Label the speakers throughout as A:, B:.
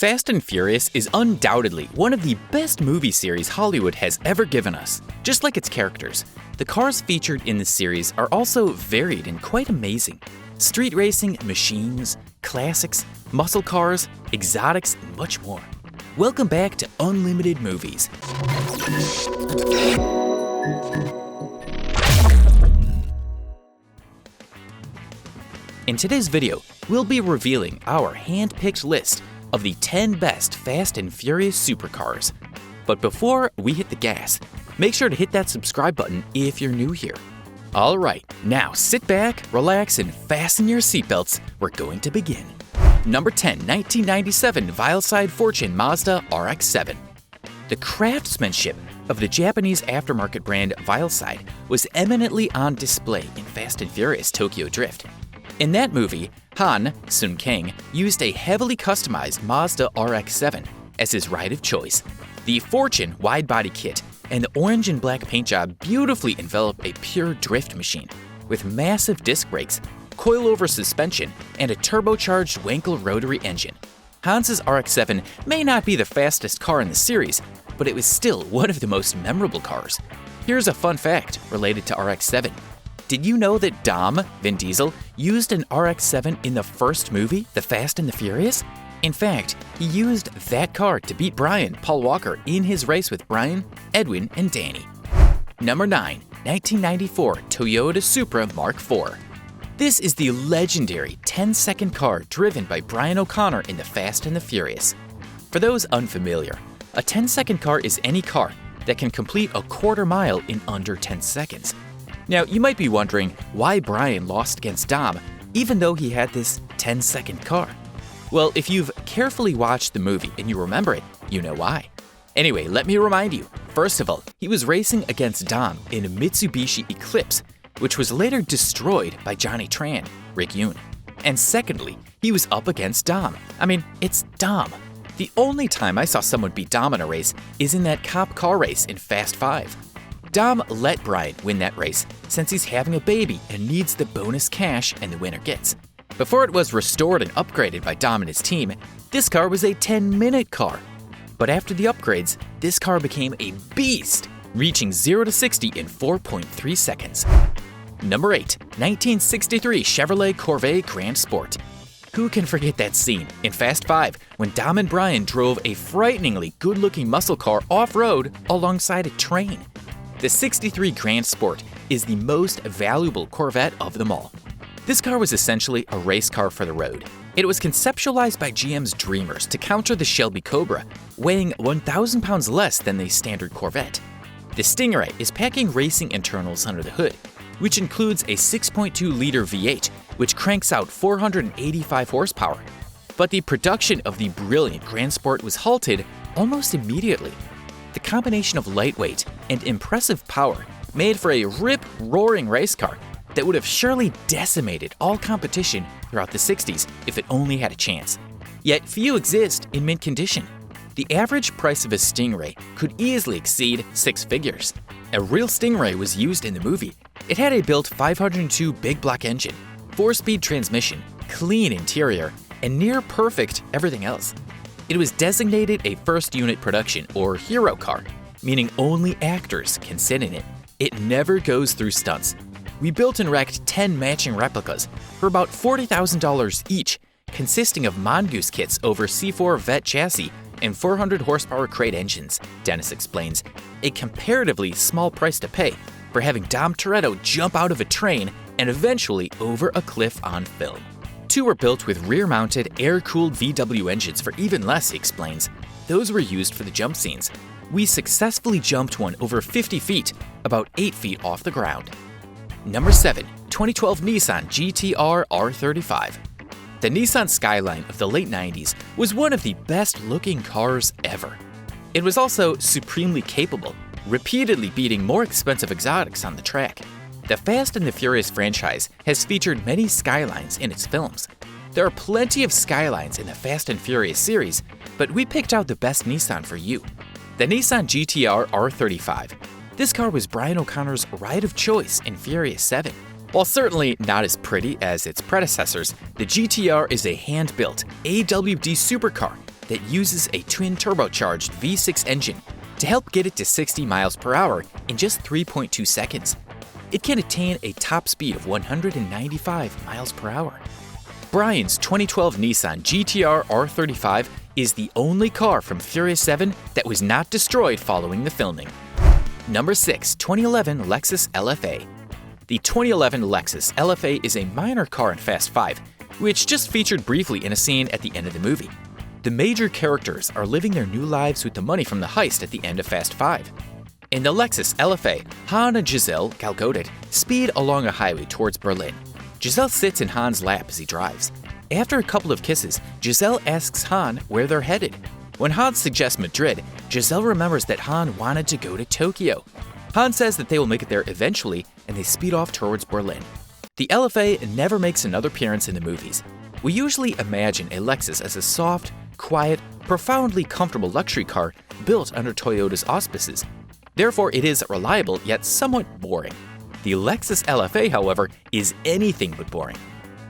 A: Fast and Furious is undoubtedly one of the best movie series Hollywood has ever given us. Just like its characters, the cars featured in the series are also varied and quite amazing. Street racing, machines, classics, muscle cars, exotics, and much more. Welcome back to Unlimited Movies. In today's video, we'll be revealing our hand-picked list of the 10 best Fast and Furious supercars. But before we hit the gas, make sure to hit that subscribe button if you're new here. Alright, now sit back, relax, and fasten your seatbelts. We're going to begin. Number 10, 1997 Vileside Fortune Mazda RX-7. The craftsmanship of the Japanese aftermarket brand Vileside was eminently on display in Fast and Furious Tokyo Drift. In that movie, Han Sun-Kang used a heavily customized Mazda RX-7 as his ride of choice. The Fortune wide-body kit and the orange and black paint job beautifully envelop a pure drift machine with massive disc brakes, coilover suspension, and a turbocharged Wankel rotary engine. Hans's RX-7 may not be the fastest car in the series, but it was still one of the most memorable cars. Here's a fun fact related to RX-7. Did you know that Dom, Vin Diesel, used an RX-7 in the first movie, The Fast and the Furious? In fact, he used that car to beat Brian, Paul Walker, in his race with Brian, Edwin, and Danny. Number 9, 1994 Toyota Supra Mark IV. This is the legendary 10-second car driven by Brian O'Connor in The Fast and the Furious. For those unfamiliar, a 10-second car is any car that can complete a quarter mile in under 10 seconds. Now, you might be wondering why Brian lost against Dom, even though he had this 10-second car. Well, if you've carefully watched the movie and you remember it, you know why. Anyway, let me remind you. First of all, he was racing against Dom in a Mitsubishi Eclipse, which was later destroyed by Johnny Tran, Rick Yoon. And secondly, he was up against Dom. I mean, it's Dom. The only time I saw someone beat Dom in a race is in that cop car race in Fast 5. Dom let Brian win that race since he's having a baby and needs the bonus cash and the winner gets. Before it was restored and upgraded by Dom and his team, this car was a 10-minute car. But after the upgrades, this car became a beast, reaching 0 to 60 in 4.3 seconds. Number 8, 1963 Chevrolet Corvette Grand Sport. Who can forget that scene in Fast 5 when Dom and Brian drove a frighteningly good-looking muscle car off-road alongside a train? The 63 Grand Sport is the most valuable Corvette of them all. This car was essentially a race car for the road. It was conceptualized by GM's Dreamers to counter the Shelby Cobra, weighing 1,000 pounds less than the standard Corvette. The Stingray is packing racing internals under the hood, which includes a 6.2-liter V8, which cranks out 485 horsepower. But the production of the brilliant Grand Sport was halted almost immediately. The combination of lightweight and impressive power made for a rip-roaring race car that would have surely decimated all competition throughout the 60s if it only had a chance. Yet few exist in mint condition. The average price of a Stingray could easily exceed 6 figures. A real Stingray was used in the movie. It had a built 502 big block engine, 4-speed transmission, clean interior, and near-perfect everything else. It was designated a first unit production or hero car, meaning only actors can sit in it. It never goes through stunts. We built and wrecked 10 matching replicas for about $40,000 each, consisting of Mongoose kits over C4 Vet chassis and 400 horsepower crate engines, Dennis explains, a comparatively small price to pay for having Dom Toretto jump out of a train and eventually over a cliff on film. 2 were built with rear-mounted, air-cooled VW engines for even less, he explains. Those were used for the jump scenes. We successfully jumped one over 50 feet, about 8 feet off the ground. Number 7, 2012 Nissan GT-R R35. The Nissan Skyline of the late 90s was one of the best-looking cars ever. It was also supremely capable, repeatedly beating more expensive exotics on the track. The Fast and the Furious franchise has featured many Skylines in its films. There are plenty of Skylines in the Fast and Furious series, but we picked out the best Nissan for you. The Nissan GT-R R35. This car was Brian O'Connor's ride of choice in Furious 7. While certainly not as pretty as its predecessors, the GT-R is a hand-built AWD supercar that uses a twin-turbocharged V6 engine to help get it to 60 miles per hour in just 3.2 seconds. It can attain a top speed of 195 miles per hour. Brian's 2012 Nissan GT-R R35 is the only car from Furious 7 that was not destroyed following the filming. Number 6. 2011 Lexus LFA. The 2011 Lexus LFA is a minor car in Fast 5, which just featured briefly in a scene at the end of the movie. The major characters are living their new lives with the money from the heist at the end of Fast 5. In the Lexus LFA, Han and Giselle, Gal Gadot, speed along a highway towards Berlin. Giselle sits in Han's lap as he drives. After a couple of kisses, Giselle asks Han where they're headed. When Han suggests Madrid, Giselle remembers that Han wanted to go to Tokyo. Han says that they will make it there eventually, and they speed off towards Berlin. The LFA never makes another appearance in the movies. We usually imagine a Lexus as a soft, quiet, profoundly comfortable luxury car built under Toyota's auspices. Therefore, it is reliable yet somewhat boring. The Lexus LFA, however, is anything but boring.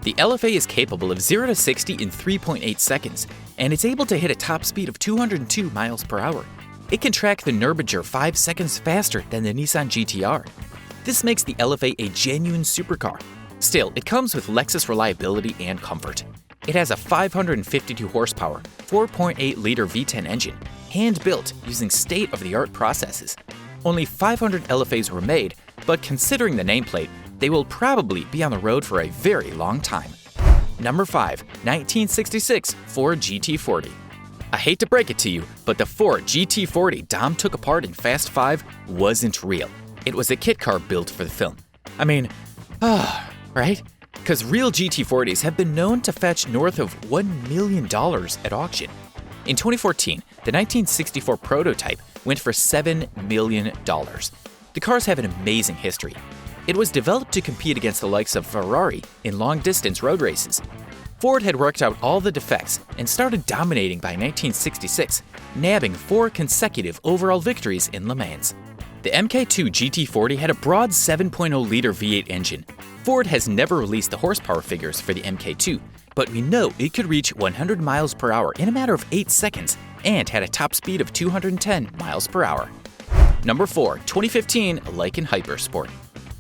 A: The LFA is capable of 0 to 60 in 3.8 seconds, and it's able to hit a top speed of 202 miles per hour. It can track the Nürburgring 5 seconds faster than the Nissan GT-R. This makes the LFA a genuine supercar. Still, it comes with Lexus reliability and comfort. It has a 552 horsepower, 4.8-liter V10 engine, hand-built using state-of-the-art processes. Only 500 LFAs were made, but considering the nameplate, they will probably be on the road for a very long time. Number 5. 1966 Ford GT40. I hate to break it to you, but the Ford GT40 Dom took apart in Fast 5 wasn't real. It was a kit car built for the film. I mean, right? Because real GT40s have been known to fetch north of $1 million at auction. In 2014, the 1964 prototype went for $7 million. The cars have an amazing history. It was developed to compete against the likes of Ferrari in long-distance road races. Ford had worked out all the defects and started dominating by 1966, nabbing 4 consecutive overall victories in Le Mans. The Mk2 GT40 had a broad 7.0-liter V8 engine. Ford has never released the horsepower figures for the Mk2, but we know it could reach 100 miles per hour in a matter of 8 seconds and had a top speed of 210 miles per hour. Number 4. 2015 Lykan Hypersport.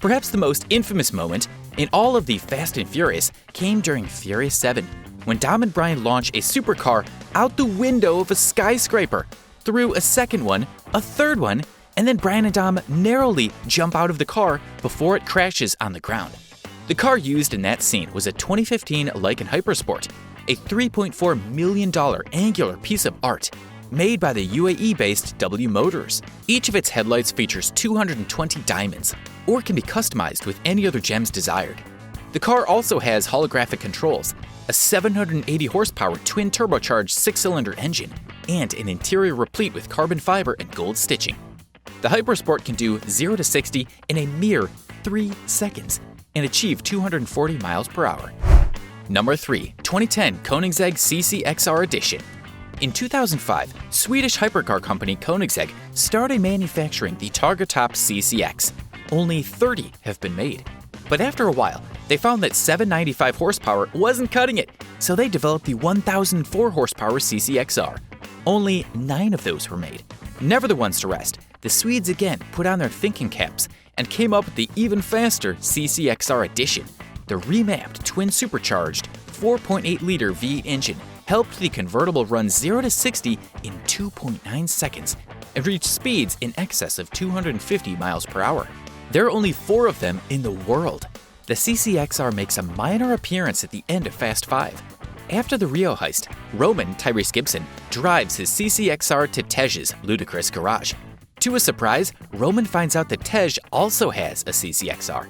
A: Perhaps the most infamous moment in all of the Fast and Furious came during Furious 7, when Dom and Brian launch a supercar out the window of a skyscraper, through a second one, a third one, and then Brian and Dom narrowly jump out of the car before it crashes on the ground. The car used in that scene was a 2015 Lykan Hypersport, a $3.4 million angular piece of art made by the UAE-based W Motors. Each of its headlights features 220 diamonds, or can be customized with any other gems desired. The car also has holographic controls, a 780 horsepower twin-turbocharged 6-cylinder engine, and an interior replete with carbon fiber and gold stitching. The Hypersport can do 0 to 60 in a mere 3 seconds and achieve 240 miles per hour. Number 3. 2010 Koenigsegg CCXR Edition. In 2005, Swedish hypercar company Koenigsegg started manufacturing the Targa-Top CCX. Only 30 have been made. But after a while, they found that 795 horsepower wasn't cutting it, so they developed the 1004 horsepower CCXR. Only 9 of those were made. Never the ones to rest, the Swedes again put on their thinking caps and came up with the even faster CCXR Edition. The remapped twin-supercharged 4.8-liter V8 engine helped the convertible run 0 to 60 in 2.9 seconds and reach speeds in excess of 250 miles per hour. There are only 4 of them in the world. The CCXR makes a minor appearance at the end of Fast 5. After the Rio heist, Roman, Tyrese Gibson, drives his CCXR to Tej's ludicrous garage. To his surprise, Roman finds out that Tej also has a CCXR.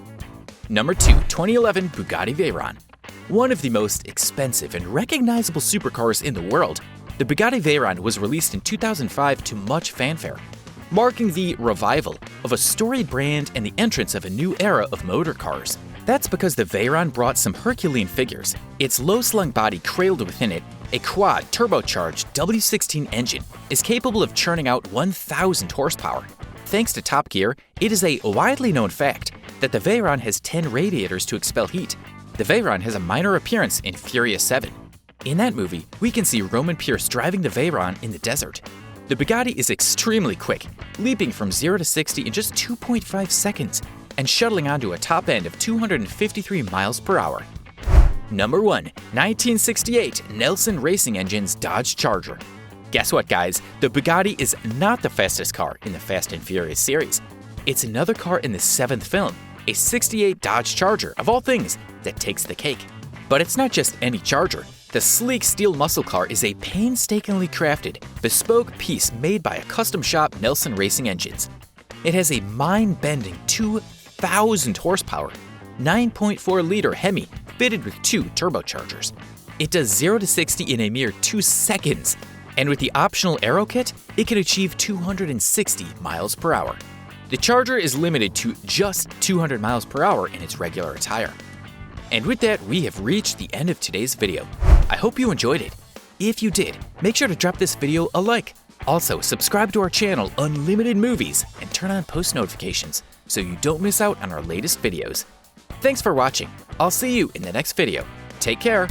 A: Number 2. 2011 Bugatti Veyron. One of the most expensive and recognizable supercars in the world, the Bugatti Veyron was released in 2005 to much fanfare, marking the revival of a storied brand and the entrance of a new era of motor cars. That's because the Veyron brought some Herculean figures. Its low-slung body cradled within it, a quad turbocharged W16 engine is capable of churning out 1,000 horsepower. Thanks to Top Gear, it is a widely known fact that the Veyron has 10 radiators to expel heat. The Veyron has a minor appearance in Furious 7. In that movie, we can see Roman Pierce driving the Veyron in the desert. The Bugatti is extremely quick, leaping from 0 to 60 in just 2.5 seconds and shuttling onto a top end of 253 miles per hour. Number 1. 1968 Nelson Racing Engine's Dodge Charger. Guess what, guys? The Bugatti is not the fastest car in the Fast and Furious series. It's another car in the 7th film, a 68 Dodge Charger, of all things, that takes the cake. But it's not just any Charger. The sleek steel muscle car is a painstakingly crafted, bespoke piece made by a custom shop Nelson Racing Engines. It has a mind-bending 2,000 horsepower, 9.4-liter Hemi fitted with 2 turbochargers. It does 0 to 60 in a mere 2 seconds, and with the optional aero kit, it can achieve 260 miles per hour. The Charger is limited to just 200 miles per hour in its regular attire. And with that, we have reached the end of today's video. I hope you enjoyed it. If you did, make sure to drop this video a like. Also, subscribe to our channel, Unlimited Movies, and turn on post notifications so you don't miss out on our latest videos. Thanks for watching. I'll see you in the next video. Take care.